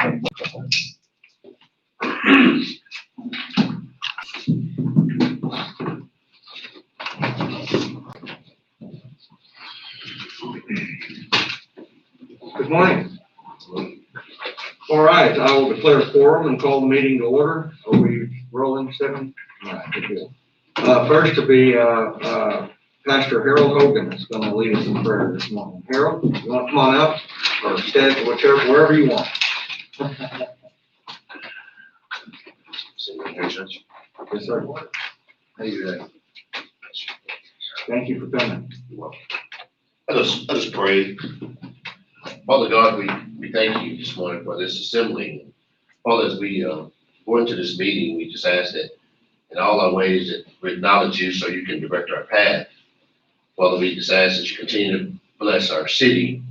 Good morning. All right, I will declare a quorum and call the meeting to order. Are we rolling, Stephen? All right, good. First to be Pastor Harold Hogan is going to lead us in prayer this morning. Harold, you want to come on up or stand wherever you want? Yes, sir. How you doing? Thank you for coming. You're welcome. Let us pray. Father God, we thank you this morning for this assembly. Father, as we go into this meeting, we just ask that in all our ways that we acknowledge you so you can direct our path. Father, we just ask that you continue to bless our city,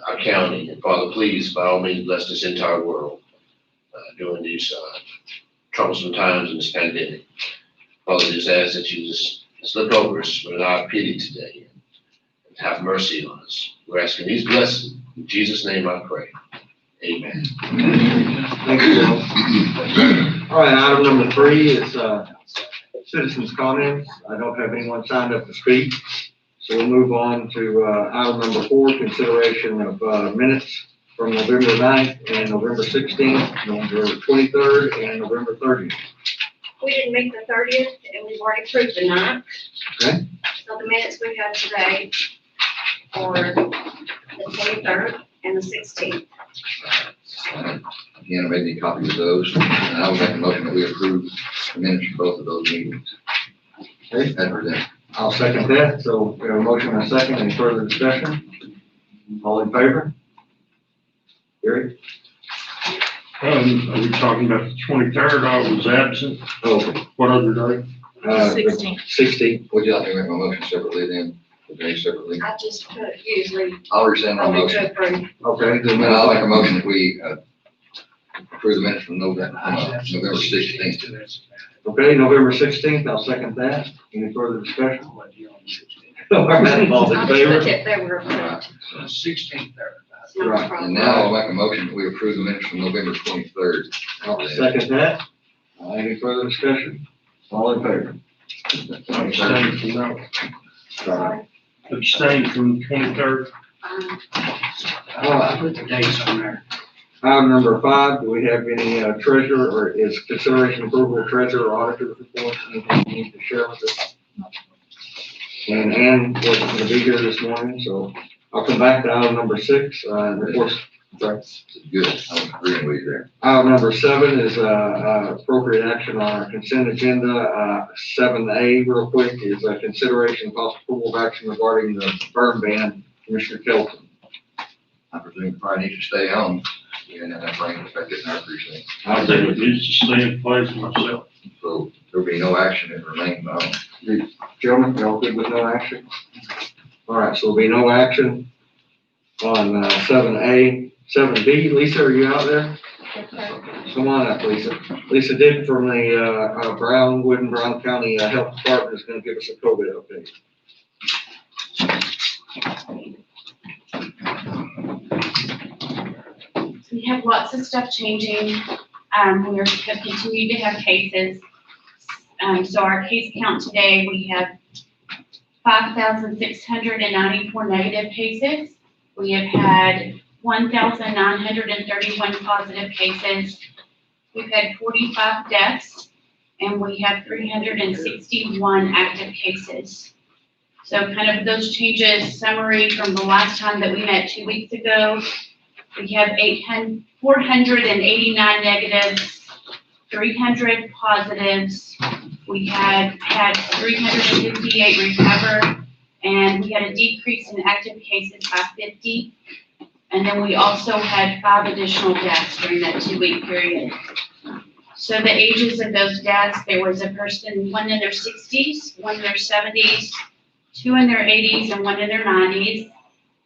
our county, and Father, please, by all means, bless this entire world during these troublesome times in this pandemic. Father, we just ask that you just look over us with our pity today and have mercy on us. We're asking these blessings. In Jesus' name I pray. Amen. Thank you, Bill. All right, item number 3 is citizens' comments. I don't have anyone signed up to speak. So we'll move on to item number 4, consideration of minutes from November 9th and November 16th, November 23rd, and November 30th. We didn't make the 30th, and we've already approved the 9th. Okay. So the minutes we have today for the 23rd and the 16th. Again, I made me a copy of those, and I will make a motion that we approve the minutes for both of those meetings. Okay. As presented. I'll second that. So we have a motion and a second. Any further discussion? All in favor? Gary? Are we talking about the 23rd? I was absent. Oh, What other day? 16th. 16th. Would you like me to make my motion separately then? Okay, separately. I just put usually I'll rescind my only motion. to approve. Okay. And I'll make a motion that we approve the minutes from November 16th. Okay, November 16th. I'll second that. Any further discussion? All right, all in I favor? just put it, they were approved. Right. 16th there. It's not a Right, And problem. now I'll make a motion that we approve the minutes from November 23rd. I'll second that. Any further discussion? All in favor? Abstain from that. Sorry. Abstain from the 23rd. All right. Put the dates on there. Item number 5, do we have any treasurer or is consideration approval of treasurer or auditor reports? Anything you need to share with us? And Ann wasn't going to be here this morning, so I'll come back to item number 6, reports. Sorry. Good, I was agreeing with you there. Item number 7 is appropriate action on our consent agenda. 7A, real quick, is consideration of possible approval of action regarding the burn ban. Commissioner Kelton. I presume the fire needs to stay on, and then that brings us back in our precinct. I think it needs to stay in place myself. So there'll be no action, it remains on. Gentlemen, y'all good with no action? All right, so there'll be no action on 7A. 7B, Lisa, are you out there? Come on up, Lisa. Lisa Dick from the Brown County Health Department is going to give us a COVID update. We have lots of stuff changing. We have continued to have cases. So our case count today, we have 5,694 negative cases. We have had 1,931 positive cases. We've had 45 deaths, and we have 361 active cases. So kind of those changes, summary from the last time that we met 2 weeks ago. We have 489 negatives, 300 positives. We had 358 recover, and we had a decrease in active cases by 50. And then we also had 5 additional deaths during that 2-week period. So the ages of those deaths, there was a person, one in their 60s, one in their 70s, 2 in their 80s, and 1 in their 90s.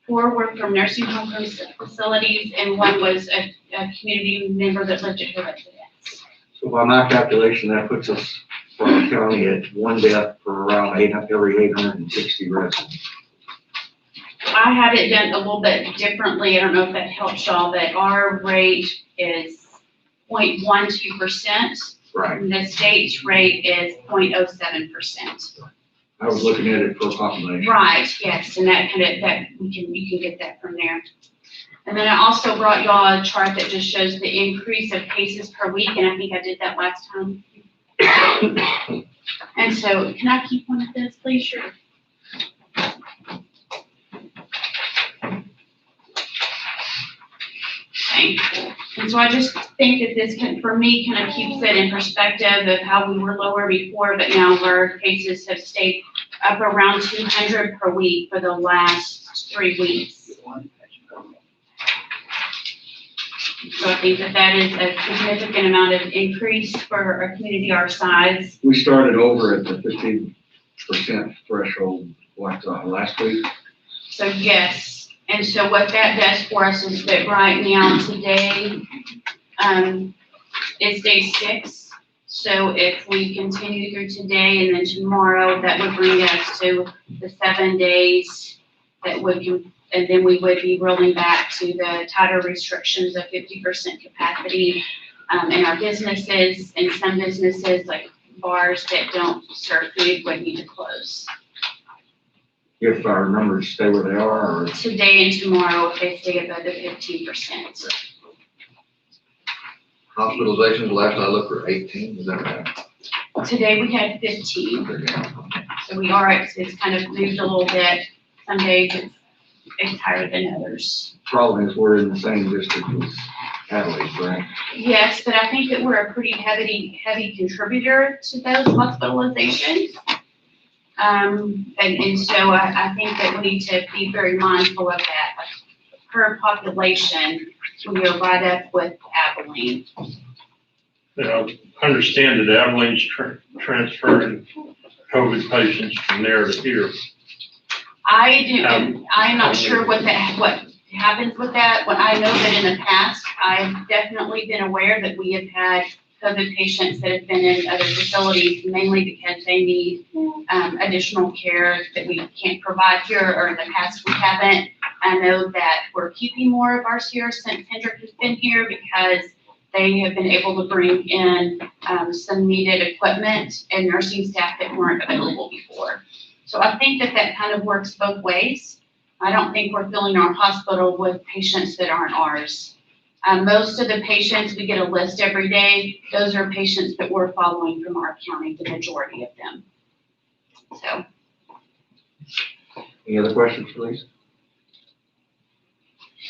4 were from nursing home facilities, and 1 was a community member that lived at her residence. So by my calculation, that puts us for our county at 1 death per around every 860 residents. I had it done a little bit differently. I don't know if that helps y'all, but our rate is 0.12%. Right. And the state's rate is 0.07%. I was looking at it for population. Right, yes, and that kind of, that, you can get that from there. And then I also brought y'all a chart that just shows the increase of cases per week, and I think I did that last time. And so, can I keep one of those, please? Sure. Okay, and so I just think that this can, for me, kind of keeps it in perspective of how we were lower before, but now our cases have stayed up around 200 per week for the last 3 weeks. So I think that that is a significant amount of increase for a community our size. We started over at the 15% threshold, last week? So yes, and so what that does for us is that right now, today, is day 6. So if we continue through today and then tomorrow, that would bring us to the 7 days that would, and then we would be rolling back to the tighter restrictions of 50% capacity in our businesses, and some businesses like bars that don't serve food would need to close. If our numbers stay where they are, or? Today and tomorrow, if they stay above the 15%. Hospitalizations, last I looked, were 18, is that right? Today we had 15, Okay. so we are, it's kind of moved a little bit. Some days it's higher than others. Problem is, we're in the same district as Adelaide, right? Yes, but I think that we're a pretty heavy contributor to those hospitalizations. And so I think that we need to be very mindful of that. Per population, we are right up with Abilene. Now, I understand that Abilene's transferring COVID patients from there to here. I'm not sure what happens with that. When I know that in the past, I've definitely been aware that we have had COVID patients that have been in other facilities, mainly because they need additional care that we can't provide here, or in the past we haven't. I know that we're keeping more of ours here since Hendrick has been here, because they have been able to bring in some needed equipment and nursing staff that weren't available before. So I think that that kind of works both ways. I don't think we're filling our hospital with patients that aren't ours. Most of the patients, we get a list every day. Those are patients that we're following from our county, the majority of them. So. Any other questions, please?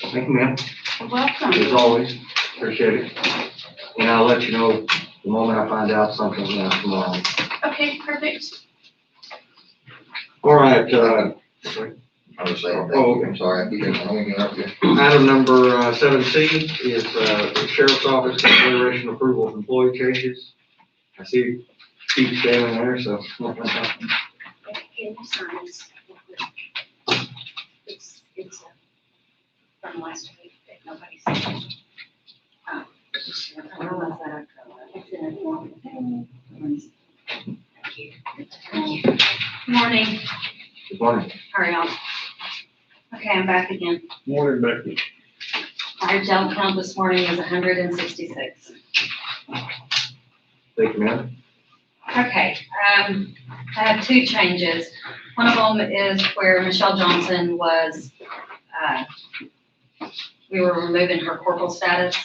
Thank you, ma'am. Welcome. As always, appreciate it. And I'll let you know the moment I find out something tomorrow. Okay, perfect. All right, sorry. I was saying, Oh, okay. I'm sorry, I don't mean to interrupt you. Item number 7C is the Sheriff's Office consideration approval of employee changes. I see Chief standing there, so. Can you sign this? It's from last week that nobody signed. I don't know if that it's in a form. Thank you. Thank you. Morning. Good morning. How are y'all? Okay, I'm back again. Morning, Becky. Our jail count this morning is 166. Thank you, ma'am. Okay, I have 2 changes. One of them is where Michelle Johnson was, we were removing her corporal status.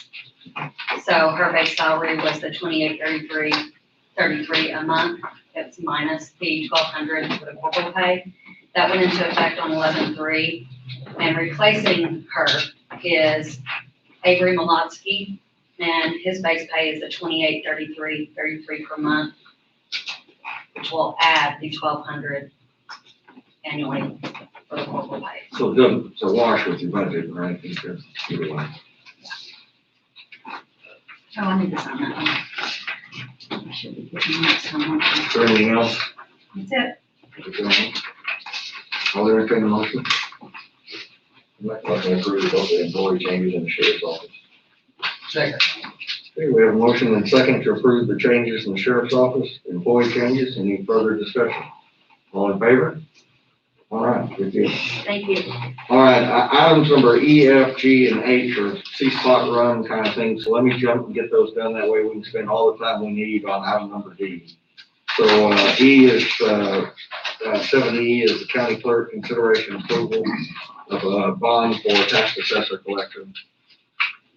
So her base salary was the $28.33 a month. It's minus the $1,200 for the corporal pay. That went into effect on 11/3. And replacing her is Avery Malotsky, and his base pay is the $28.33 per month, which will add the $1,200 annually for the corporal pay. So it doesn't, so wash with your budget, right? Because either way. Oh, I need to sign that one. I should be getting that someone. Is there anything else? That's it. I'll entertain a motion. Make a motion to approve both the employee changes in the sheriff's office. Second. Okay, we have a motion and second to approve the changes in the sheriff's office, employee changes. Any further discussion? All in favor? All right, good deal. Thank you. All right, items number E, F, G, and H are C-spot run kind of things, so let me jump and get those done, that way we can spend all the time we need on item number D. So, E is, 7E is the county clerk consideration approval of a bond for tax assessor collector.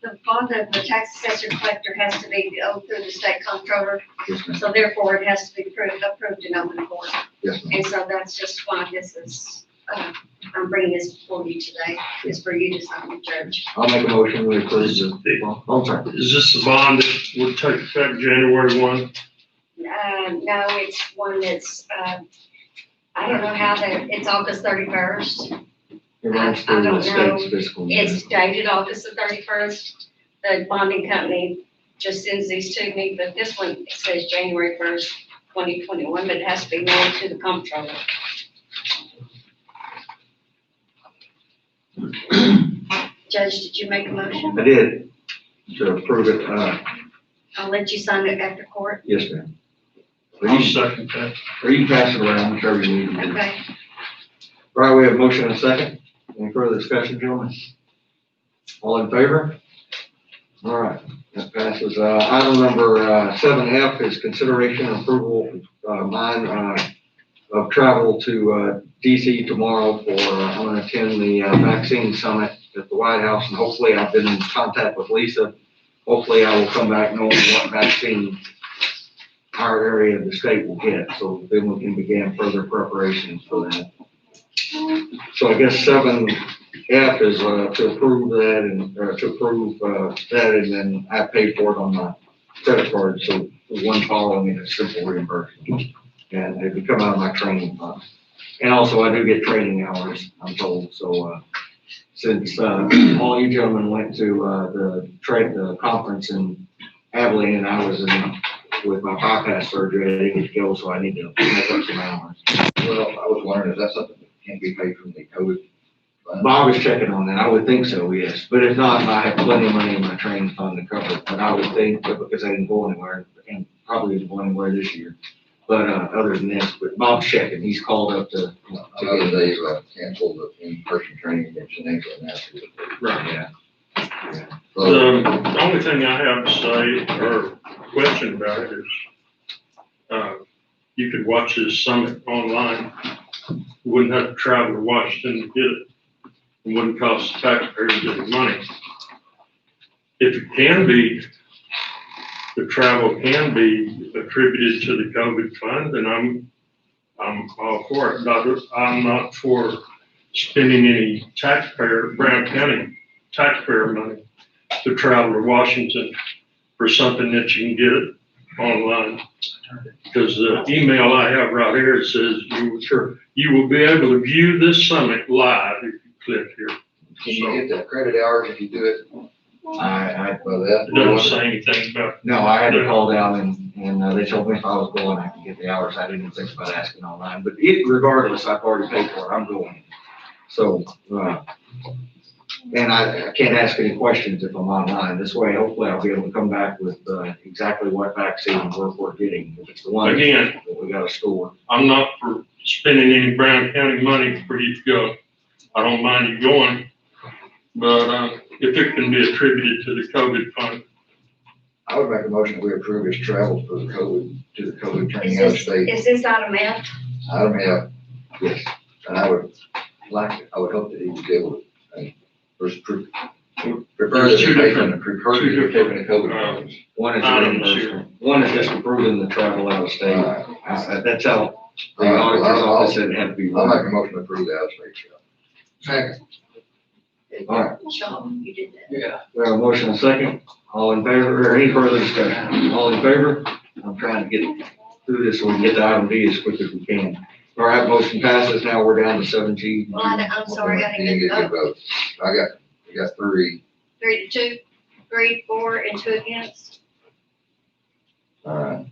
The bond of the tax assessor collector has to be go through the state comptroller, Yes, ma'am. so therefore it has to be approved in open court. Yes, ma'am. And so that's just why this is, I'm bringing this before you today, is for you to sign, Judge. I'll make a motion, we approve the, oh, sorry. Is this the bond that would take effect January 1? No, it's one that's, I don't know how it's August 31st. It runs I through the don't know. state's fiscal year. It's dated August the 31st. The bonding company just sends these to me, but this one, it says January 1st, 2021, but it has to be mailed to the comptroller. Judge, did you make a motion? I did, to approve it, I'll let you sign it after court. yes, ma'am. I'll second that. Or you can pass it around, whichever you need to do. Okay. All right, we have a motion and a second. Any further discussion, gentlemen? All in favor? All right, that passes. Item number 7F is consideration and approval of travel to DC tomorrow for, I'm gonna attend the vaccine summit at the White House, and hopefully I've been in contact with Lisa. Hopefully I will come back knowing what vaccine our area of the state will get, so then we can begin further preparations for that. So I guess 7F is to approve that and then I pay for it on my credit card, so the one following it is simple reimbursement. And it would come out of my training fund. And also I do get training hours, I'm told, so, since, all you gentlemen went to, the conference in Abilene and I was with my bypass surgery, I didn't get to go, so I need to make up some hours. Well, I was wondering, is that something that can't be paid from the COVID fund? Bob was checking on that, I would think so, yes, but if not, I have plenty of money in my training fund to cover it, but I would think, that because I didn't go anywhere, and probably didn't go anywhere this year. But, other than this, but Bob's checking, he's called up to. I know that they canceled the in-person training in Geneva and that's it. Right, yeah. So, The only thing I have to say or question about it is, you could watch this summit online. You wouldn't have to travel to Washington to get it. It wouldn't cost the taxpayers any money. If it can be, the travel can be attributed to the COVID fund, then I'm all for it. But I'm not for spending any Brown County taxpayer money to travel to Washington for something that you can get it online. Because the email I have right here, it says you will be able to view this summit live if you click here. can you get the credit hours if you do it? Well, It doesn't say anything about. No, I had to call down and they told me if I was going, I could get the hours. I didn't think about asking online, but regardless, I've already paid for it. I'm going. So, and I can't ask any questions if I'm online. This way, hopefully I'll be able to come back with, exactly what vaccine we're getting. If it's the one Again, that we got to store. I'm not for spending any Brown County money for you to go. I don't mind you going, but, if it can be attributed to the COVID fund. I would make a motion that we approve his travel for the COVID, to the COVID training out of state. Is this item F? I don't have, yes, and I would hope that he would be able to, prefer that he pay from the COVID funds. One is Items reimbursement. One is just approving the travel out of state. That's how the All right, auditor's office said it had to be. I'll make a motion to approve the out of state travel. Second. All right. Sean, you did that. Yeah. We have a motion and a second. All in favor, or any further discussion? All in favor? I'm trying to get through this so we can get to item D as quick as we can. All right, motion passes. Now we're down to 7G. Well, I'm sorry, I You didn't get good the vote. votes. I got 3. 3-2, 3, 4, and 2 against. All right.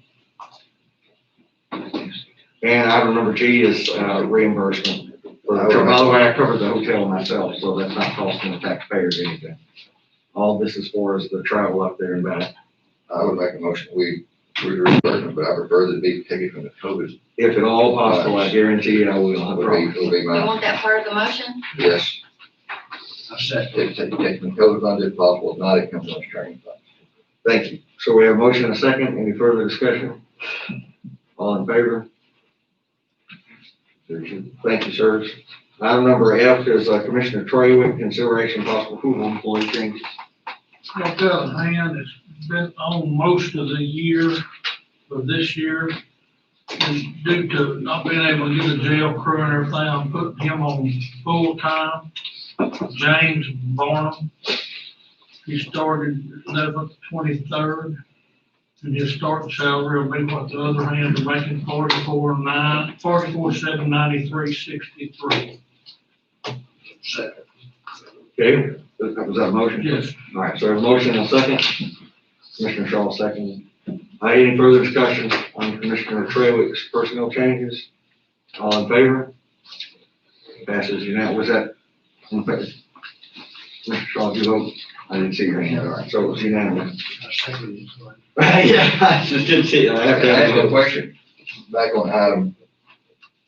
And item number G is reimbursement. By the way, I covered the hotel myself, so that's not costing the taxpayers anything. All this is for is the travel up there and back. I would make a motion, we we're reimbursement, but I prefer to be taken from the COVID. If at all possible, I guarantee you I will. I promise. Will be You my, want that part of the motion? yes, I second. take from COVID funds if possible, if not, it comes from training fund. Thank you. So we have a motion and a second. Any further discussion? All in favor? Thank you, sirs. Item number F is Commissioner Trawick, consideration possible approval of employee changes. Got that in hand, it's been on most of the year of this year. And due to not being able to get a jail crew and everything, I'm putting him on full-time. James Barnum. He started 11/23, and his starting salary will be what the other hands are making, 44,793.63. Second. Okay, was that a motion? Yes. All right, so a motion and a second. Commissioner Shaw, second. Any further discussion on Commissioner Trawick's personnel changes? All in favor? Passes unanimously. Was that? In favor? Commissioner Shaw, you vote? I didn't see your hand. All right, so it was unanimous. Yeah, I just didn't see it. I have to I ask have you a question, back on item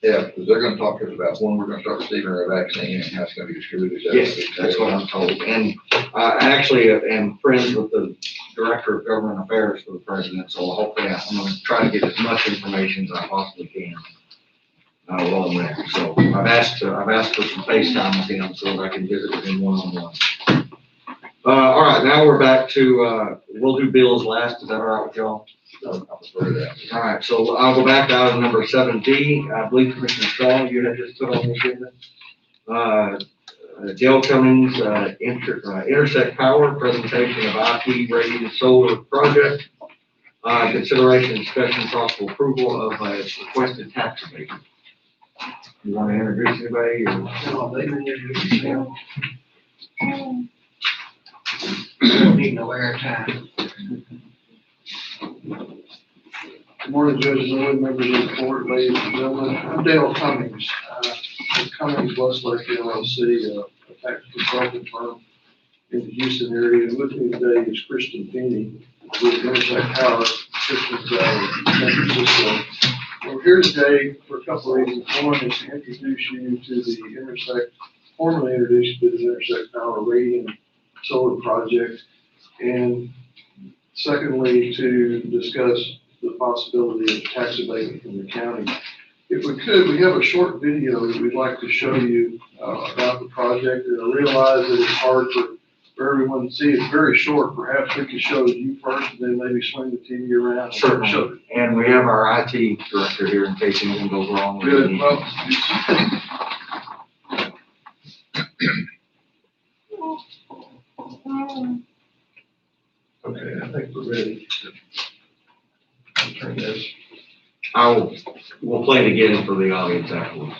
F, because they're gonna talk to us about when we're gonna start receiving our vaccine and how it's gonna be distributed. Is that Yes, what they that's said? what I'm told. And I actually am friends with the Director of Government Affairs for the President, so hopefully I'm gonna try to get as much information as I possibly can. While I'm there. So I've asked for some FaceTime with him so that I can visit with him one-on-one. All right, now we're back to, we'll do bills last. Is that all right with y'all? I prefer that. All right, so I'll go back to item number 7D. I believe Commissioner Shaw, you had just put on the agenda. Dale Cummings, Intersect Power, presentation of IP rated solar project. Consideration, discussion, possible approval of a requested tax abatement. You want to introduce anybody or? No, they didn't introduce him. Don't need no airtime. Good morning, judges and board members of the court, ladies and gentlemen. I'm Dale Cummings, with Cummings Westlake LLC, a tax consulting firm in the Houston area. And with me today is Kristen Feeney with Intersect Power Systems out of San Francisco. We're here today for a couple of reasons. One is to introduce you to the Intersect, formally introduce you to the Intersect Power Radiant Solar Project. And secondly, to discuss the possibility of tax abatement from the county. If we could, we have a short video that we'd like to show you about the project. And I realize that it's hard for everyone to see. It's very short. Perhaps we could show you first and then maybe swing the TV around. Certainly. And we have our IT director here in case anything goes wrong. Good. Well, okay, I think we're ready. I'll turn this. We'll play it again for the audience afterwards.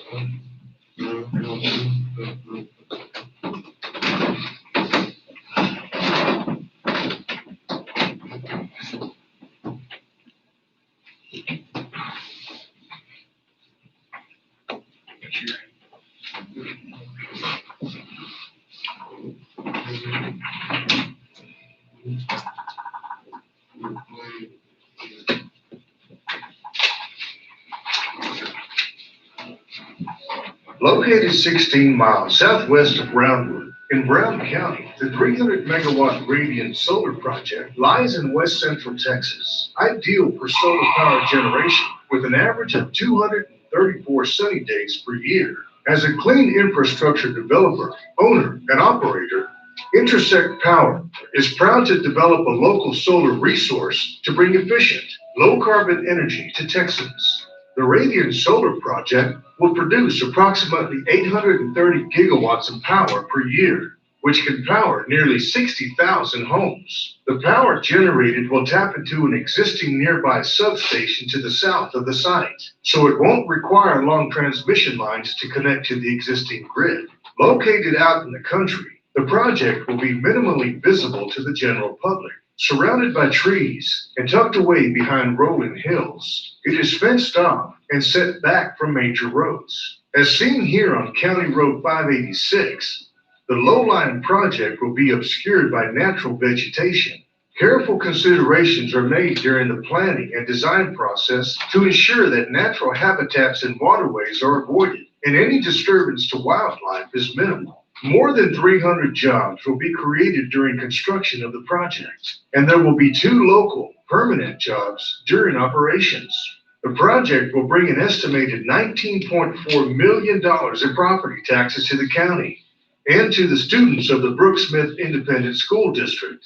Located 16 miles southwest of Brownwood in Brown County, the 300 megawatt Radiant Solar Project lies in west central Texas, ideal for solar power generation with an average of 234 sunny days per year. As a clean infrastructure developer, owner, and operator, Intersect Power is proud to develop a local solar resource to bring efficient, low-carbon energy to Texans. The Radiant Solar Project will produce approximately 830 gigawatts of power per year, which can power nearly 60,000 homes. The power generated will tap into an existing nearby substation to the south of the site, so it won't require long transmission lines to connect to the existing grid. Located out in the country, the project will be minimally visible to the general public. Surrounded by trees and tucked away behind rolling hills, it is fenced off and set back from major roads. As seen here on County Road 586, the low-lying project will be obscured by natural vegetation, Careful considerations are made during the planning and design process to ensure that natural habitats and waterways are avoided and any disturbance to wildlife is minimal. More than 300 jobs will be created during construction of the project, and there will be 2 local permanent jobs during operations. The project will bring an estimated $19.4 million in property taxes to the county and to the students of the Brooks-Smith Independent School District.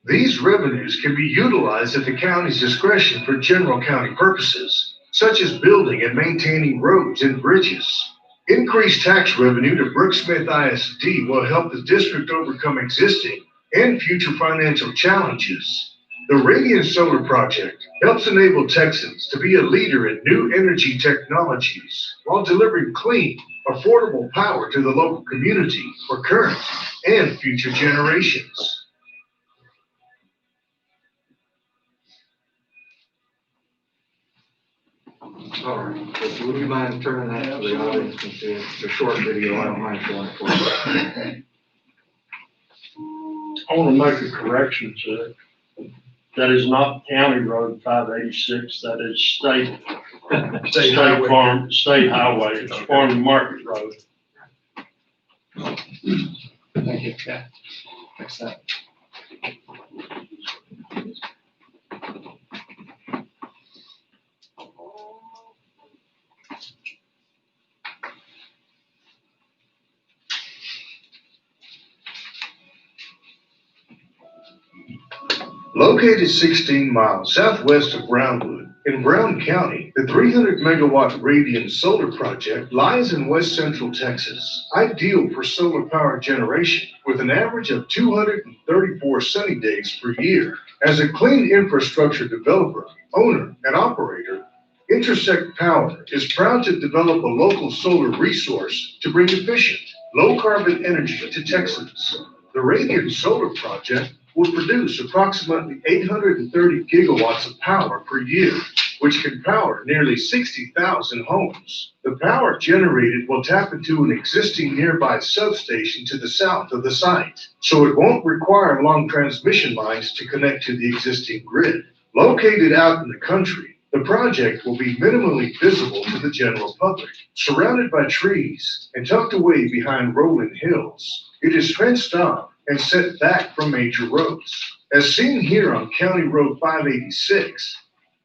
These revenues can be utilized at the county's discretion for general county purposes, such as building and maintaining roads and bridges. Increased tax revenue to Brooks-Smith ISD will help the district overcome existing and future financial challenges. The Radiant Solar Project helps enable Texans to be a leader in new energy technologies while delivering clean, affordable power to the local community for current and future generations. All right, so would you mind turning that to the audience and see it's a short video, I don't mind showing it for you. I want to make a correction, sir. That is not County Road 586, that is state highway, it's Farm to Market Road. Thank you, yeah, fix that. Located 16 miles southwest of Brownwood in Brown County, the 300 megawatt Radiant Solar Project lies in west central Texas, ideal for solar power generation with an average of 234 sunny days per year. As a clean infrastructure developer, owner, and operator, Intersect Power is proud to develop a local solar resource to bring efficient, low-carbon energy to Texans. The Radiant Solar Project will produce approximately 830 gigawatts of power per year, which can power nearly 60,000 homes. The power generated will tap into an existing nearby substation to the south of the site, so it won't require long transmission lines to connect to the existing grid. Located out in the country, the project will be minimally visible to the general public. Surrounded by trees and tucked away behind rolling hills, it is fenced off and set back from major roads. As seen here on County Road 586,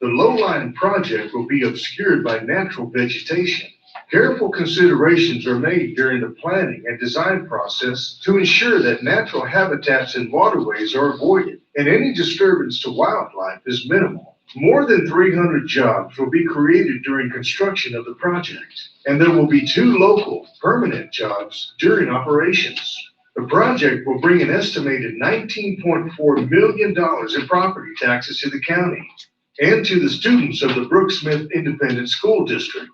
the low-lying project will be obscured by natural vegetation. Careful considerations are made during the planning and design process to ensure that natural habitats and waterways are avoided and any disturbance to wildlife is minimal. More than 300 jobs will be created during construction of the project, and there will be 2 local permanent jobs during operations. The project will bring an estimated $19.4 million in property taxes to the county and to the students of the Brooks-Smith Independent School District.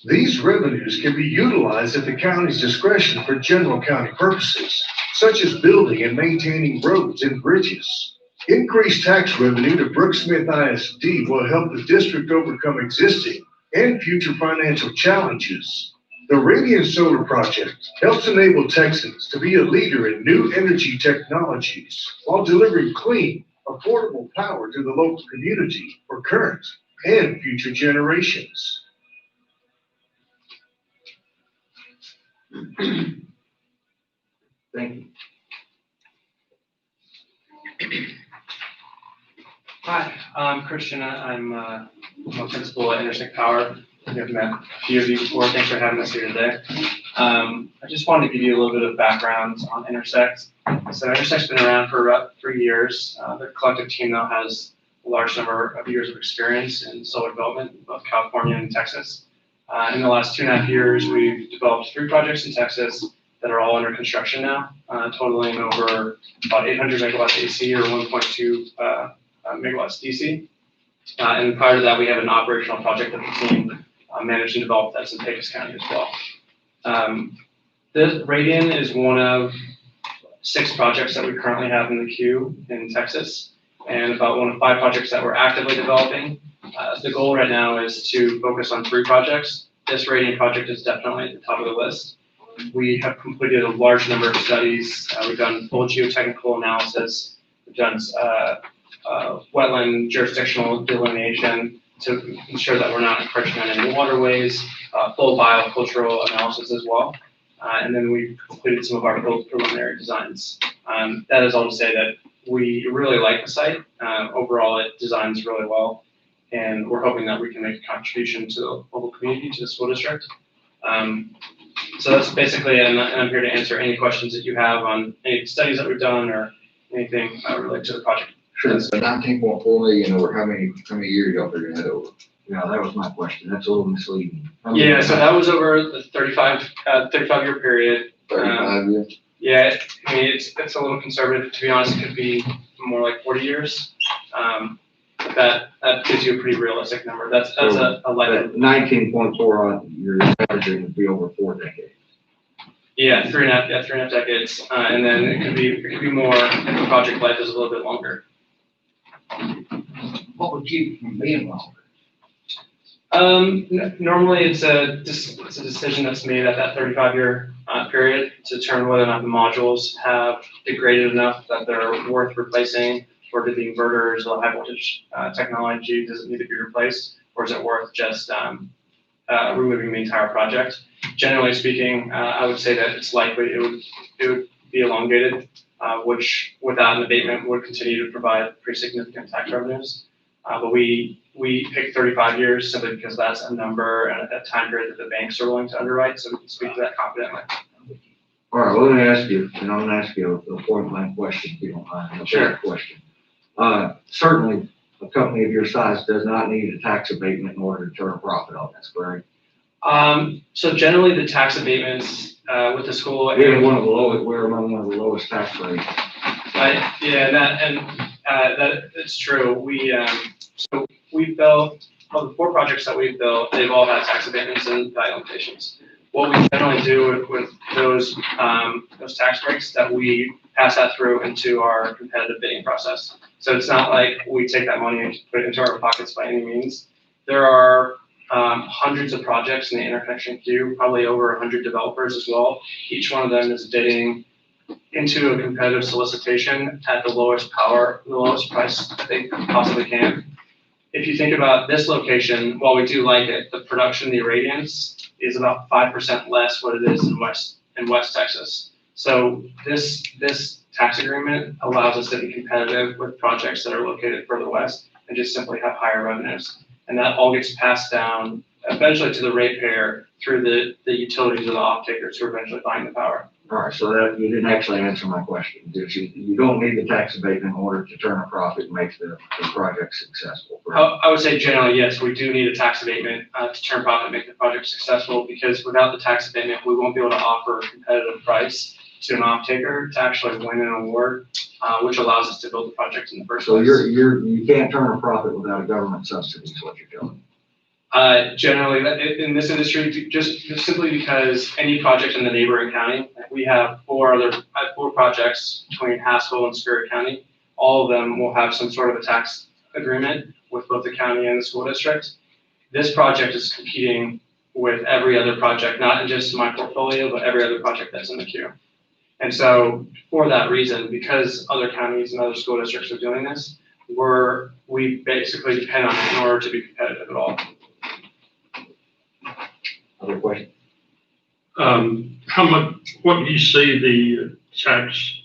These revenues can be utilized at the county's discretion for general county purposes, such as building and maintaining roads and bridges. Increased tax revenue to Brooks-Smith ISD will help the district overcome existing and future financial challenges. The Radiant Solar Project helps enable Texans to be a leader in new energy technologies while delivering clean, affordable power to the local community for current and future generations. Thank you. Hi, I'm Christian. I'm a principal at Intersect Power. I've met a few of you before. Thanks for having us here today. I just wanted to give you a little bit of background on Intersect. So Intersect's been around for about 3 years. The collective team now has a large number of years of experience in solar development in both California and Texas. In the last 2.5 years, we've developed 3 projects in Texas that are all under construction now, totaling over about 800 megawatts AC or 1.2 megawatts DC. And prior to that, we have an operational project that the team managed and developed that's in Pecos County as well. This Radiant is one of 6 projects that we currently have in the queue in Texas, and about one of 5 projects that we're actively developing. The goal right now is to focus on 3 projects. This Radiant project is definitely at the top of the list. We have completed a large number of studies. We've done full geotechnical analysis. We've done wetland jurisdictional delineation to ensure that we're not encroaching on any waterways, full biocultural analysis as well. And then we've completed some of our preliminary designs. That is all to say that we really like the site. Overall, it designs really well, and we're hoping that we can make a contribution to the local community, to the school district. So that's basically it, and I'm here to answer any questions that you have on any studies that we've done or anything related to the project. Sure, so 19.4 million over how many years y'all figuring that over? Yeah, that was my question. That's a little misleading. Yeah, so that was over the 35-year period. 35 years? Yeah, I mean, it's a little conservative, to be honest. It could be more like 40 years. But that gives you a pretty realistic number. That's a light. 19.4 on your average would be over 4 decades. Yeah, 3.5 decades. And then it could be more if the project life is a little bit longer. What would keep it from being longer? Normally it's a decision that's made at that 35-year period to determine whether or not the modules have degraded enough that they're worth replacing, or do the inverters or high voltage technology does it need to be replaced, or is it worth just removing the entire project? Generally speaking, I would say that it's likely it would be elongated, which without an abatement would continue to provide pretty significant tax revenues. But we picked 35 years simply because that's a number and a time period that the banks are willing to underwrite, so we can speak to that confidently. All right, well, let me ask you, and I'm gonna ask you a point blank question, if you don't mind. A Sure. Question. Certainly, a company of your size does not need a tax abatement in order to turn a profit on this, correct? So generally the tax abatements with the school. We're among one of the lowest tax rates. That's true. So we built, of the 4 projects that we've built, they've all had tax abatements and value limitations. What we generally do with those tax breaks, that we pass that through into our competitive bidding process. So it's not like we take that money and put it into our pockets by any means. There are hundreds of projects in the interconnection queue, probably over 100 developers as well. Each one of them is bidding into a competitive solicitation at the lowest price that they possibly can. If you think about this location, while we do like it, the production, the irradiance is about 5% less what it is in West Texas. So this tax agreement allows us to be competitive with projects that are located further west and just simply have higher revenues. And that all gets passed down eventually to the ratepayer through the utilities or the off-takers who are eventually buying the power. All right, so that, you didn't actually answer my question. You don't need the tax abatement in order to turn a profit and make the project successful, correct? I would say generally, yes, we do need a tax abatement to turn profit and make the project successful, because without the tax abatement, we won't be able to offer a competitive price to an off-taker to actually win an award, which allows us to build the project in the first place. So you can't turn a profit without a government subsidy is what you're telling me. Generally, in this industry, just simply because any project in the neighboring county, we have 4 projects between Haskell and Superior County. All of them will have some sort of a tax agreement with both the county and the school district. This project is competing with every other project, not in just my portfolio, but every other project that's in the queue. And so for that reason, because other counties and other school districts are doing this, we basically depend on it in order to be competitive at all. Other question? What do you see the tax,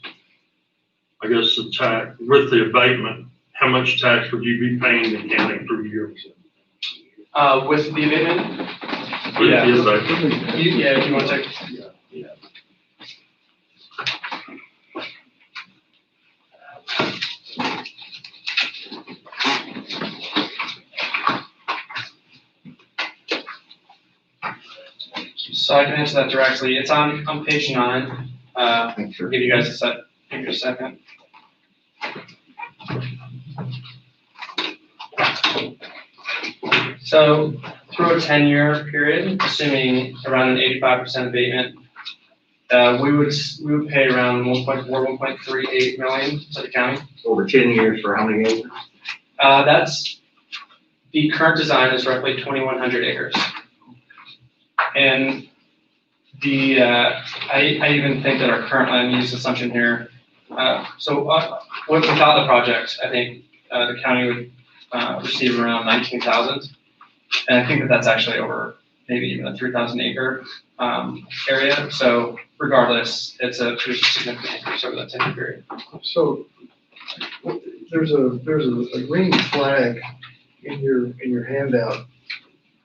with the abatement, how much tax would you be paying the county per year? With the abatement? With Yeah. the abatement? If you want to take. Yeah. So I can answer that directly. It's on page 9. Thanks, sir. Give you guys a second. So through a 10-year period, assuming around an 85% abatement, we would pay around 1.38 million to the county. Over 10 years for how many acres? That's the current design is roughly 2,100 acres. And I even think that our current land use assumption here, without the project, I think the county would, receive around 19,000. And I think that that's actually over maybe even a 3,000 acre, area. So regardless, it's a pretty significant increase over that 10-year period. So there's a green flag in your handout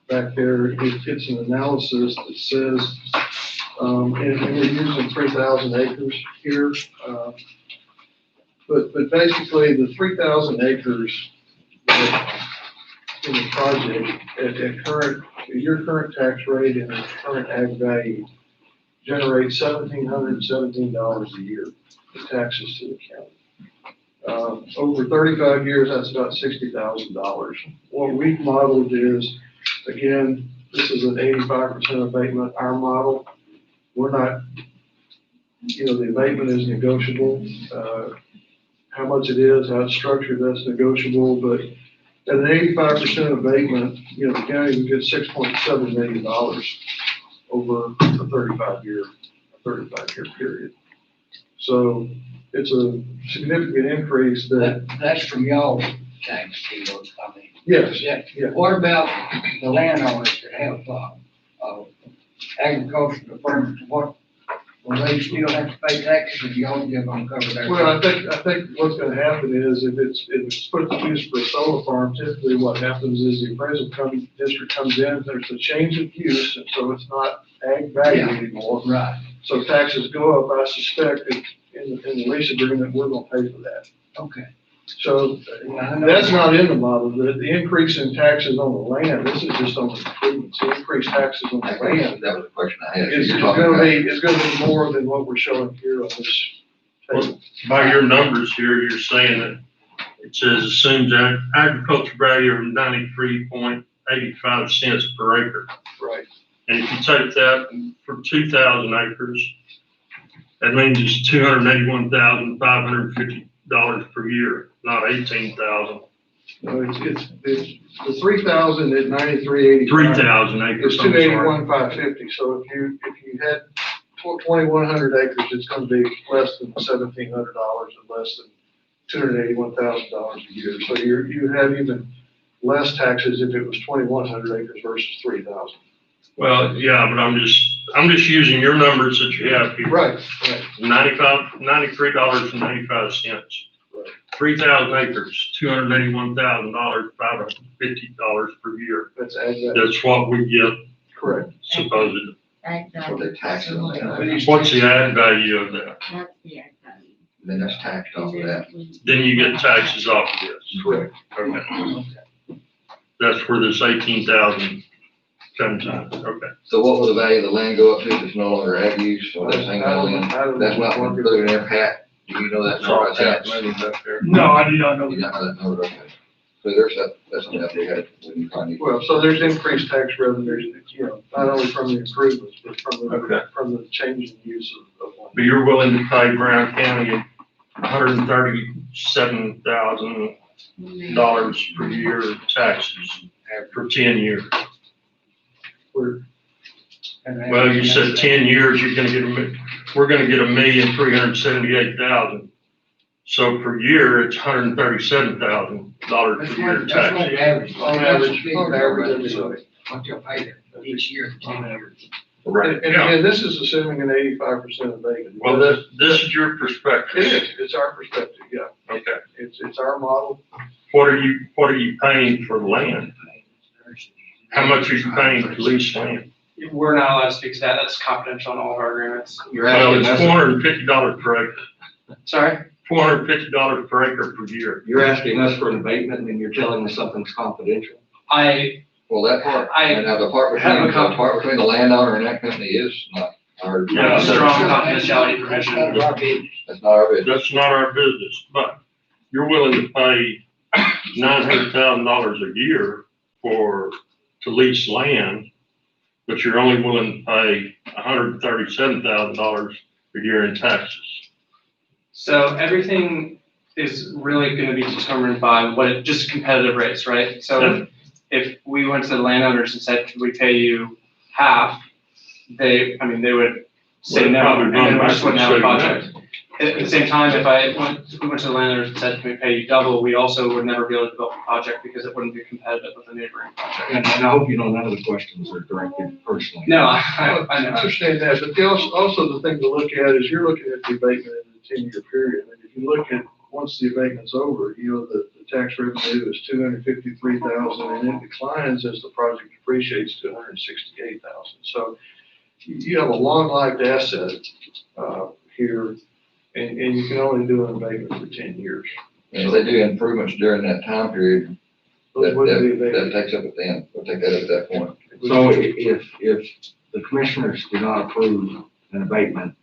back there. It's an analysis that says, and we're using 3,000 acres here. But basically the 3,000 acres in the project at your current tax rate and the current ag value generates $1,717 a year in taxes to the county. Over 35 years, that's about $60,000. What we've modeled is, again, this is an 85% abatement, our model. We're not, the abatement is negotiable. How much it is, how it's structured, that's negotiable, but at an 85% abatement, the county would get $6.7 million over a 35-year period. So it's a significant increase That's from y'all tax deals, I mean. Yes, Yeah. yeah. What about the landowners that have, agricultural departments, will they still have to pay taxes if y'all just gonna cover that? Well, I think what's gonna happen is if it's put to use for a solar farm, typically what happens is the appraisal district comes in, there's a change of use, and so it's not ag value Yeah. anymore. Right, So taxes go up. I suspect that in the lease agreement, we're gonna pay for that. okay. So that's not in the model. The increase in taxes on the land, this is just on the improvements. The increased taxes on the land That was the question I had. is You're talking gonna about- be more than what we're showing here on this table. By your numbers here, you're saying that it says assumes agriculture value of 93.85 cents per acre. Right. And if you take that for 2,000 acres, that means it's $281,550 per year, not 18,000. No, it's the 3,000 at 93.85. 3,000 acres. It's I'm sorry. 281,550. So if you had 2,100 acres, it's gonna be less than $1,700 and less than $281,000 a year. So you have even less taxes if it was 2,100 acres versus 3,000. Well, yeah, but I'm just using your numbers that you have here. Right. $93.95. 3,000 acres, $281,000, $550 per year. That's ag value. That's what we get Correct. supposedly. For the tax on that. What's the ad value of that? Then that's taxed off of that. Then you get taxes off of this. Correct. Okay. That's where this 18,000 comes in. Okay. So what will the value of the land go up to if it's no longer ag use or that's hanging on in? That's not included in their hat. Do you know that number? Saw that money back there. No, I do not know You that. don't know that number, okay. So there's that's something that they had when you find it. Well, so there's increased tax revenues, not only from the improvements, but Okay. from the change in use of land. But you're willing to pay Brown County $137,000 per year in taxes for 10 years. Well, you said 10 years, we're gonna get $1,378,000. So per year, it's $137,000 per year in That's what taxes. the average. On average, What you'll pay each year for 10 years. Right, And yeah. again, this is assuming an 85% abatement. Well, this is your perspective. It is, it's our perspective, yeah. Okay. It's our model. What are you paying for land? How much are you paying to lease land? We're not allowed to speak to that. That's confidential in all of our agreements. You're Well, asking it's us, $450 per acre, Sorry? $450 per acre per year. you're asking us for an abatement and you're telling us something's confidential. Well, that part, I and now the part have a between the landowner and that company is not our. Yeah, strong confidentiality provision. That's not our business. That's not our business, but you're willing to pay $900,000 a year to lease land, but you're only willing to pay $137,000 a year in taxes. So everything is really gonna be determined by just competitive rates, right? So if we went to the landowners and said, could we pay you half? They would say Well, no, probably and then we just wouldn't have a run back and project. At the same time, if we went to the landlord and said, can we pay you double, we also would never be able to develop a project because it wouldn't be competitive with a neighboring project. And I hope you know none of the questions are directed personally. No, I I know. understand that, but also the thing to look at is you're looking at the abatement in the 10-year period. And if you look at, once the abatement's over, the tax revenue is $253,000 and it declines as the project depreciates to $168,000. So you have a long lived asset, here, and you can only do an abatement for 10 years. And if they do improvements during that time period, Those wouldn't be that abated. takes up at the end, we'll take that up at that point. So if the commissioners do not approve an abatement,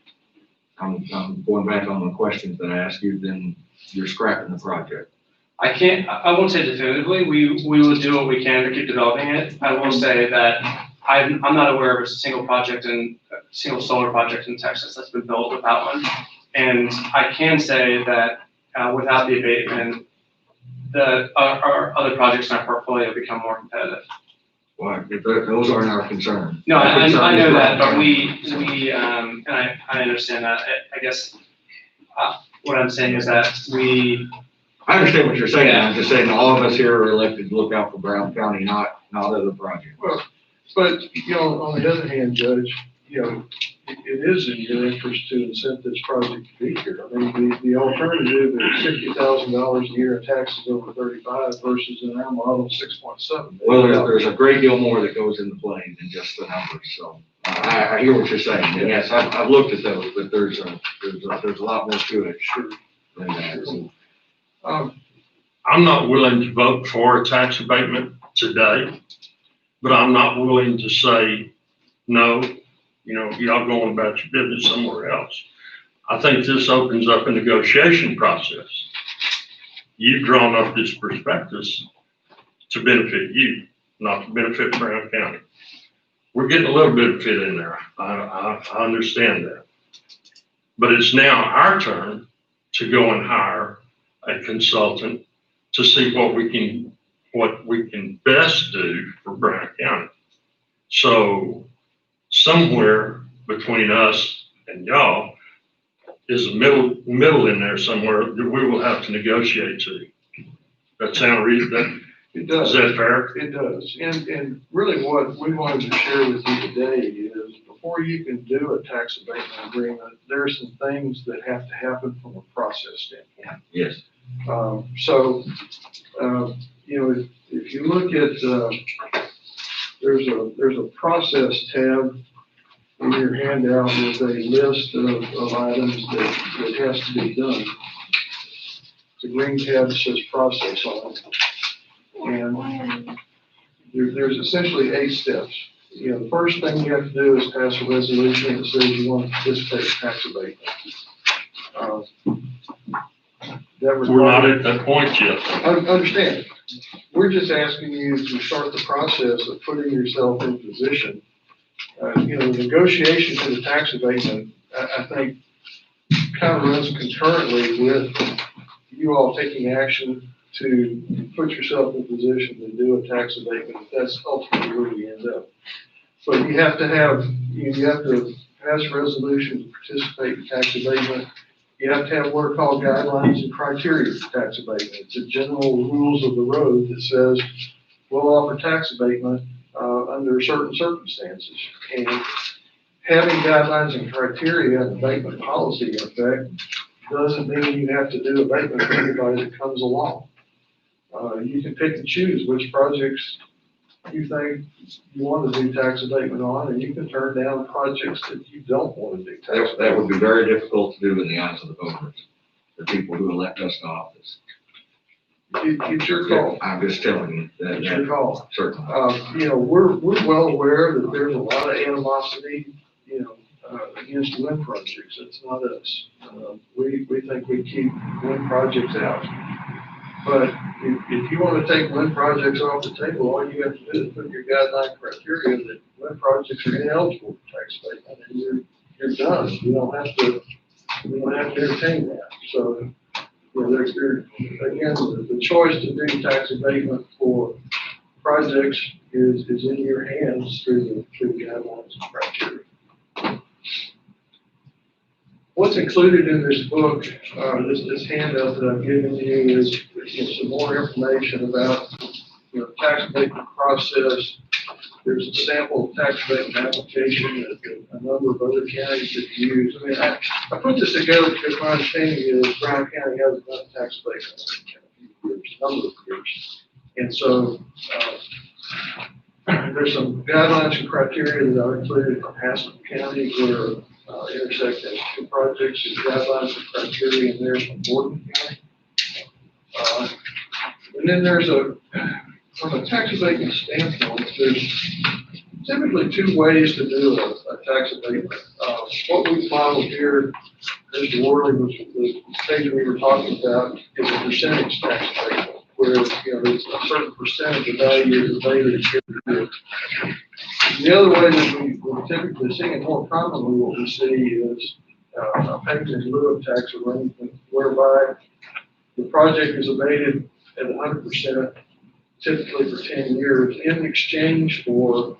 I'm going back on the questions that I asked you, then you're scrapping the project. I won't say definitively, we will do what we can to keep developing it. I will say that I'm not aware of a single solar project in Texas that's been built without one. And I can say that, without the abatement, our other projects in our portfolio become more competitive. Well, those aren't our concern. No, Our I concern know is that, but Brown and I understand that. I guess, what I'm saying is that I understand what you're saying. Yeah. I'm just saying all of us here are elected to look out for Brown County, not other projects. Well, but, on the other hand, Judge, it is in your interest to incent this project to be here. I mean, the alternative is $50,000 a year in taxes over 35 versus in our model, 6.7. Well, there's a great deal more that goes into play than just the numbers, so I hear what you're saying. And yes, I've looked at those, but there's a lot more to it than that. So, I'm not willing to vote for a tax abatement today, but I'm not willing to say, no, y'all going about your business somewhere else. I think this opens up a negotiation process. You've drawn up this prospectus to benefit you, not to benefit Brown County. We're getting a little bit of fit in there. I understand that. But it's now our turn to go and hire a consultant to see what we can best do for Brown County. So somewhere between us and y'all is a middle in there somewhere that we will have to negotiate to. That sound reasonable? It does. Is that fair? It does. And really what we wanted to share with you today is before you can do a tax abatement agreement, there are some things that have to happen from a process standpoint. yes. If you look at, there's a process tab in your handout with a list of items that has to be done. The green tab that says process on it. And there's essentially 8 steps. The first thing you have to do is pass a resolution that says you want to participate in tax abatement. We're not at that point yet. I understand. We're just asking you to start the process of putting yourself in position. The negotiation to the tax abatement, I think, kind of runs concurrently with you all taking action to put yourself in position to do a tax abatement. That's ultimately where we end up. But you have to pass a resolution to participate in tax abatement. You have to have what are called guidelines and criteria for tax abatement. It's a general rules of the road that says we'll offer tax abatement under certain circumstances. And having guidelines and criteria and abatement policy in effect doesn't mean you have to do abatement for anybody that comes along. You can pick and choose which projects you think you want to do tax abatement on, and you can turn down projects that you don't want to do tax abatement. That would be very difficult to do in the eyes of the voters, the people who elect us to office. It's your call. I'm just telling you that. It's your call. Certainly. We're well aware that there's a lot of animosity, against wind projects. It's not us. We think we keep wind projects out. But if you want to take wind projects off the table, all you have to do is put your guideline criteria that wind projects are ineligible for tax abatement, and you're done. You don't have to entertain that. So, the choice to do tax abatement for projects is in your hands through the guidelines and criteria. What's included in this book, this handout that I've given you is some more information about, the tax abatement process. There's a sample tax abatement application that a number of other counties have used. I mean, I put this together because my understanding is Brown County hasn't done tax abatement in a number of years. And so, there's some guidelines and criteria that are included from Haskell County where intersect has two projects, and guidelines and criteria in there from Borden County. And then there's from a tax abatement standpoint, there's typically two ways to do a tax abatement. What we modeled here, Mr. Worley was the page we were talking about, is a percentage tax abatement, where, there's a certain percentage of value is abated every year. The other way that we typically see, and more commonly what we see, is a payment in lieu of tax arrangement, whereby the project is abated at 100%, typically for 10 years, in exchange for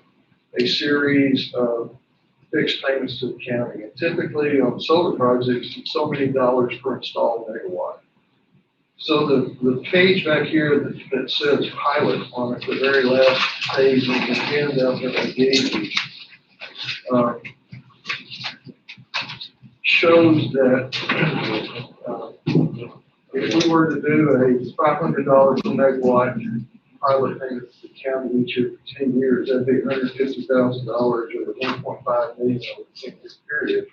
a series of fixed payments to the county. And typically on solar projects, it's so many dollars per installed megawatt. So the page back here that says pilot on it, the very last page of the handout that I gave you, shows that if we were to do a $500 per megawatt pilot payment to the county each year for 10 years, that'd be $150,000 or $1.5 million over a 10-year period.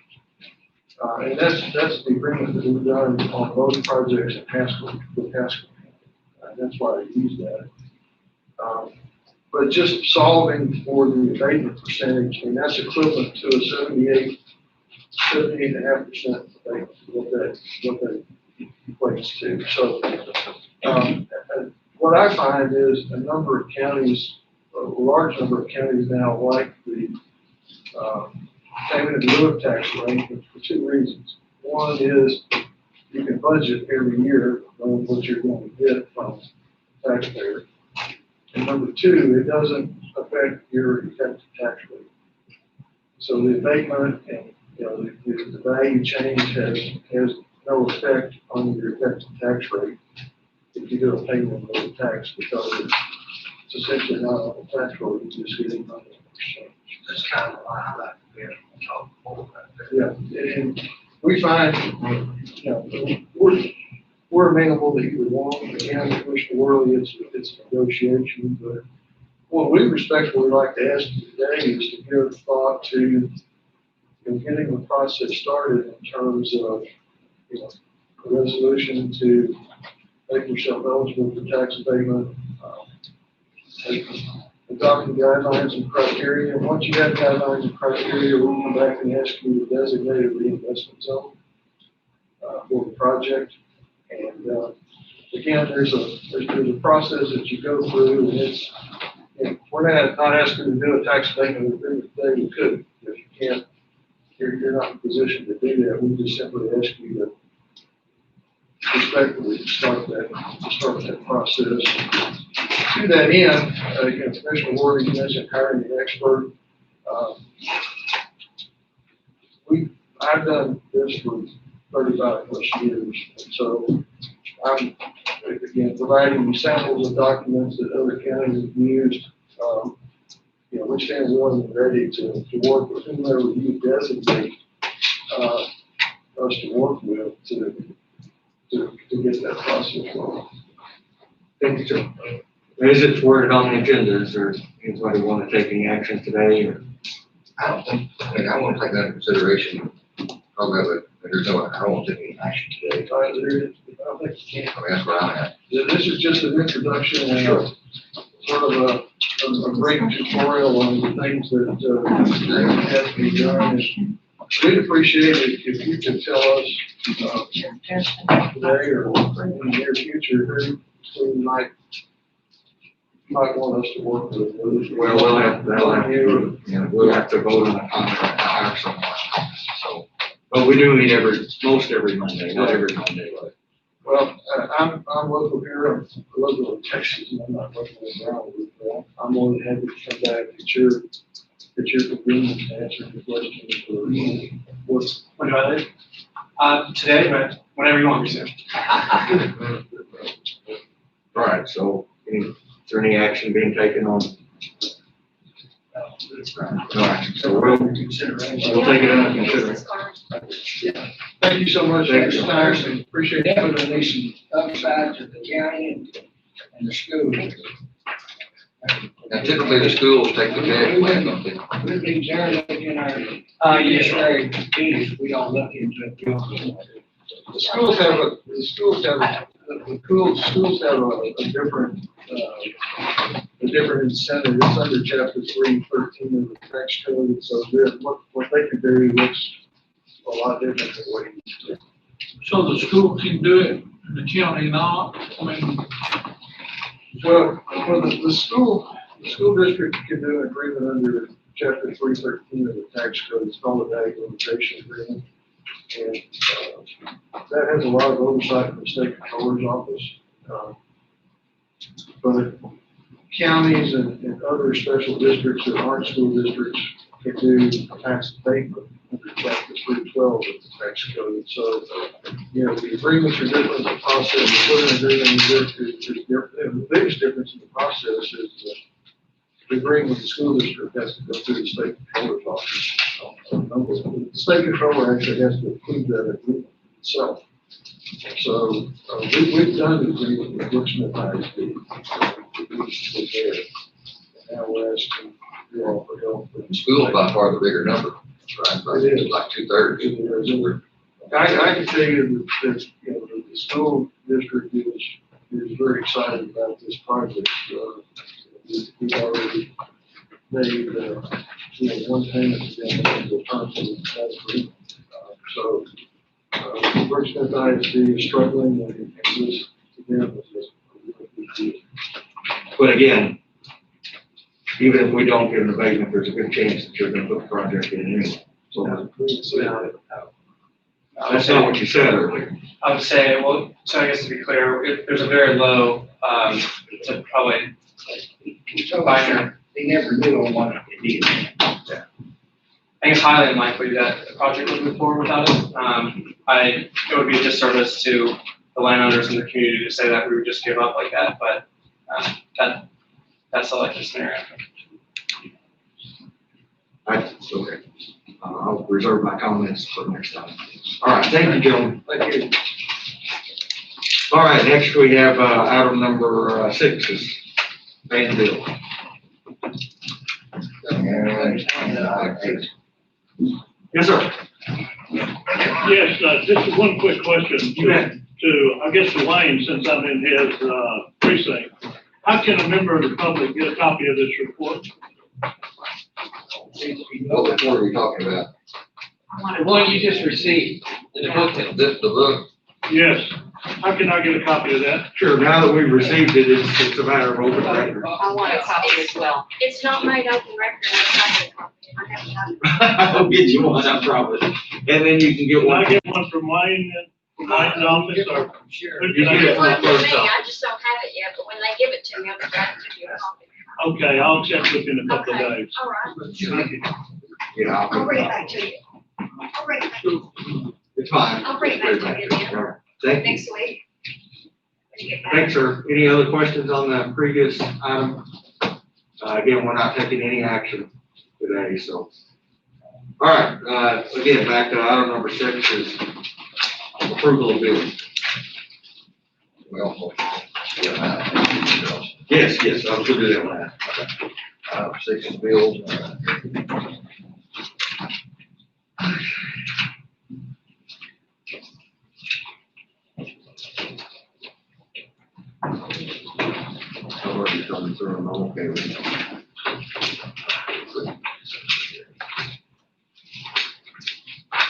And that's the agreement that we've done on both projects in Haskell, with Haskell. That's why I use that. But just solving for the abatement percentage, and that's equivalent to a 78.5% abatement, what that equates to. So, what I find is a number of counties, a large number of counties now like the payment in lieu of tax arrangement for two reasons. One is you can budget every year on what you're going to get from the taxpayer. And number two, it doesn't affect your effective tax rate. So the abatement and the value change has no effect on your effective tax rate if you do a payment in lieu of tax, because it's essentially not on the tax roll, you're just getting money in exchange. That's kind of why I like to be able to talk more about that. Yeah, and we find, we're amenable to either one. Again, Mr. Worley, it's a negotiation, but what we respectfully like to ask you today is to give thought to getting the process started in terms of, a resolution to make yourself eligible for tax abatement, adopting guidelines and criteria. And once you have guidelines and criteria, we'll come back and ask you to designate a reinvestment zone for the project. And again, there's a process that you go through, and it's, we're not asking to do a tax abatement agreement today. We could, if you can't, you're not in a position to do that. We just simply ask you to respectfully start that process. To that end, again, Commissioner Ward, you mentioned hiring an expert. I've done this for 35 plus years, and so I'm again providing you samples of documents that other counties have used. We stand more than ready to work with whomever you designate us to work with to get that process going. Thank you, sir. As it's worded on the agenda, is there anybody want to take any action today? Or? I want to take that into consideration. Probably, but I don't want to take any action today. I think you can. That's where I'm at. This is just an introduction and sort of a brief tutorial on the things that have to be done. We'd appreciate it if you could tell us today or in the near future who you might want us to work with. Well, we'll have to vote on a contract to hire someone. So, but we do meet most every Monday, not every Monday, but. Well, I'm local here, I'm local in Texas, and I'm not local around. I'm more than happy to come back at your convenience to answer the questions. What do I think? Today, but whenever you want me to. All right, so is there any action being taken on? All right, so we'll take it under consideration. Thank you so much for Thank you. your time, and appreciate it. Definitely some upside to the county and the school. Now typically the schools take the cash plan, don't they? We've been generating in our, Yes, very fees, we don't look into it. The schools have a different incentive. It's under chapter 313 of the tax code, so what they can do looks a lot different than what you do. So the school can do it, and the county not? I mean, Well, the school district can do an agreement under chapter 313 of the tax code. It's called a value limitation agreement. And that has a lot of oversight from the state controller's office. But counties and other special districts that aren't school districts can do tax abatement under chapter 312 of the tax code. So, the agreements are different, the process, the agreement is different. And the biggest difference in the process is the agreement with the school district has to go through the state controller's office. The state controller actually has to approve that agreement itself. So, we've done the agreement with Brooksmith ISD. Now we're asking you all for help. The school's by far the bigger number, right? It is. Like 2/3. I can tell you that, the school district is very excited about this project. We've already made, one payment to them in return for that agreement. So, Brooksmith ISD is struggling and this, to them, is a really big deal. But again, even if we don't give an abatement, there's a good chance that you're gonna put the project in anyway. So that's not what you said earlier. I would say, well, so I guess to be clear, if there's a very low, it's a probably minor. They never knew on what it did. I think it's highly unlikely that the project would move forward without it. It would be a disservice to the landowners in the community to say that we would just give up like that, but, that's the likely scenario. Okay. I'll reserve my comments for next time. All right, thank you, gentlemen. Thank you. All right, next we have, item number 6 is pay and bill. Yes, sir. Yes, just one quick question to, I guess, Dwayne, since I'm in his precinct. How can a member of the public get a copy of this report? What report are we talking about? The one you just received, The book. The book? Yes. How can I get a copy of that? Sure, now that we've received it, it's a matter of open record. I want a copy as well. It's not made open record, I have a copy. I have a copy. I'll get you one, I promise. And then you can get Can I one. get one from Wayne, Wayne's office, or? sure. Who You can I can get get one? one. One for me, I just don't have it yet, but when they give it to me, I'll be glad to give you a copy. Okay, I'll check within a couple of Okay, days. all right. Thank you. Yeah, I'll bring it back to you. I'll bring it back to you. It's fine. I'll bring it back to you then, All right. Thank you. next week. When you get back. Thanks, sir. Any other questions on the previous item? Again, we're not taking any action today, so. All right, again, back to item number 6 is approval of bills. Well, Yes, I was gonna do that one. 6 is bills. I've already gone through them, I'm okay with it.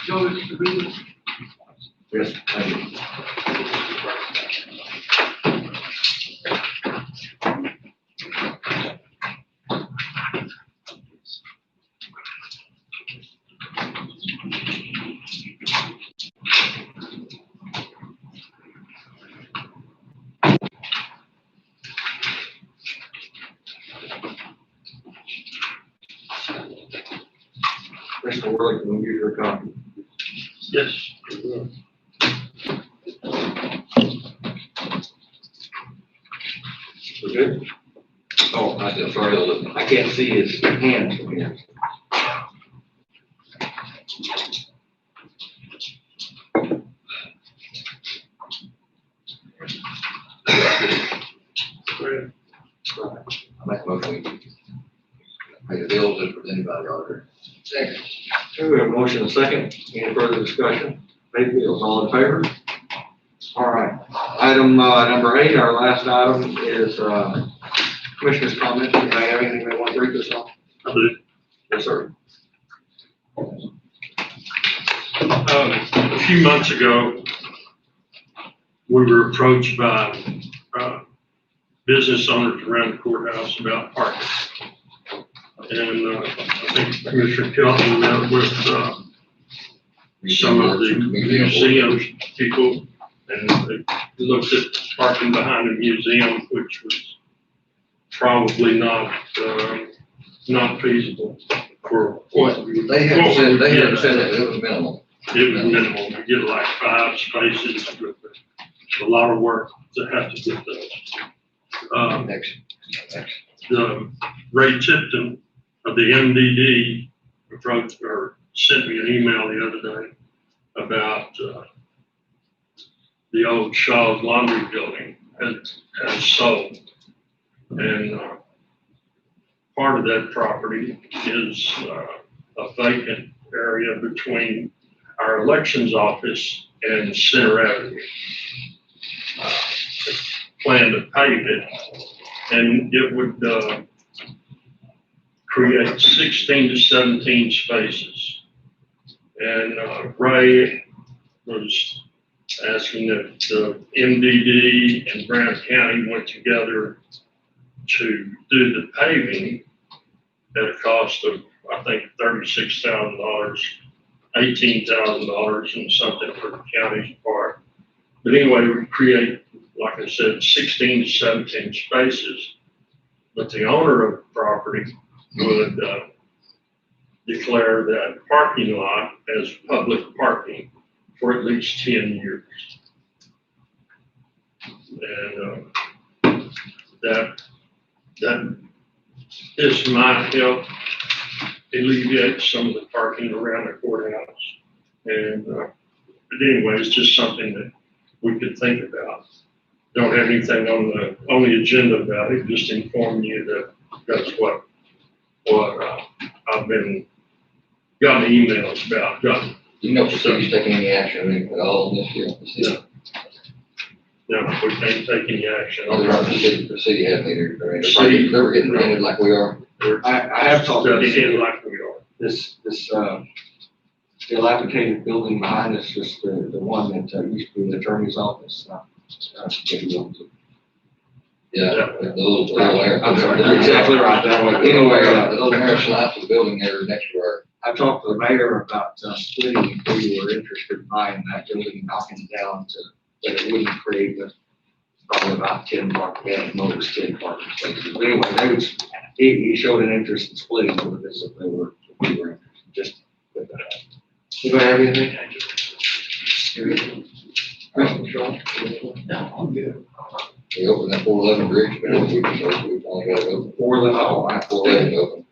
Joe, it's the bill. Yes, thank you. Mr. Worley, can we give you a copy? Yes. We're good? Oh, I'm sorry, I can't see his hands from here. I make a motion, we pay the bills as presented by the auditor. Second. Okay, we have a motion and a second. Any further discussion? Pay the bills, all in favor? All right. Item, number 8, our last item is, commissioner's comments. Anybody have anything they want to read this on? I do. Yes, sir. A few months ago, we were approached by, business owners around the courthouse about parking. And, I think Commissioner Kelton met with, some of the museum people, and they looked at parking behind the museum, which was probably not feasible for what we. They had said that it was minimal. It was minimal, we get like 5 spaces with a lot of work to have to get those. Ray Tipton of the MDD approached or sent me an email the other day about the old Shaw's Laundry building has sold. And part of that property is a vacant area between our elections office and Center Avenue. Plan to pave it, and it would create 16 to 17 spaces. And Ray was asking if the MDD and Brown County went together to do the paving at a cost of, I think, $36,000, $18,000 and something for the county's part. But anyway, we create, like I said, 16 to 17 spaces, but the owner of the property would declare that parking lot as public parking for at least 10 years. And that this might help alleviate some of the parking around the courthouse. And but anyway, it's just something that we could think about. Don't have anything on the agenda about it, just inform you that that's what I've been gotten emails about. You know, if the city's taking any action at all in this year? No, we can't take any action. The city hasn't either. They're getting rented like we are. I have talked to Studying like we are. this dilapidated building behind us, just the one that used to be the attorney's office. Yeah, the little air. I'm sorry, you're exactly right. That way. Anyway, The little air slab of the building there next to our. I talked to the mayor about splitting, if we were interested in buying that building and knocking it down to, that it wouldn't create probably about 10 parking, at most 10 parking spaces. But anyway, he showed an interest in splitting with us if we were interested, just with that. You have anything? No, I'm good. We opened that 411 bridge, but we've only got it open. 411 open,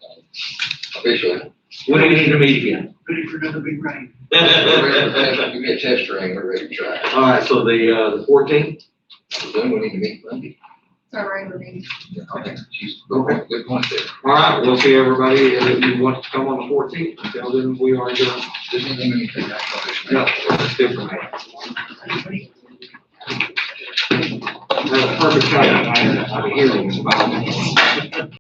officially. When do we need to meet again? Ready for another big rain. We're ready to give me a test train, we're ready to try. All right, so the 14th? Then we need to meet Monday. Sorry, Renee. Okay, good point there. All right, we'll see everybody that you want to come on the 14th. Until then, we are adjourned. Didn't even need to take that notice. No, it's different, man. That's a perfect time. I have a hearing about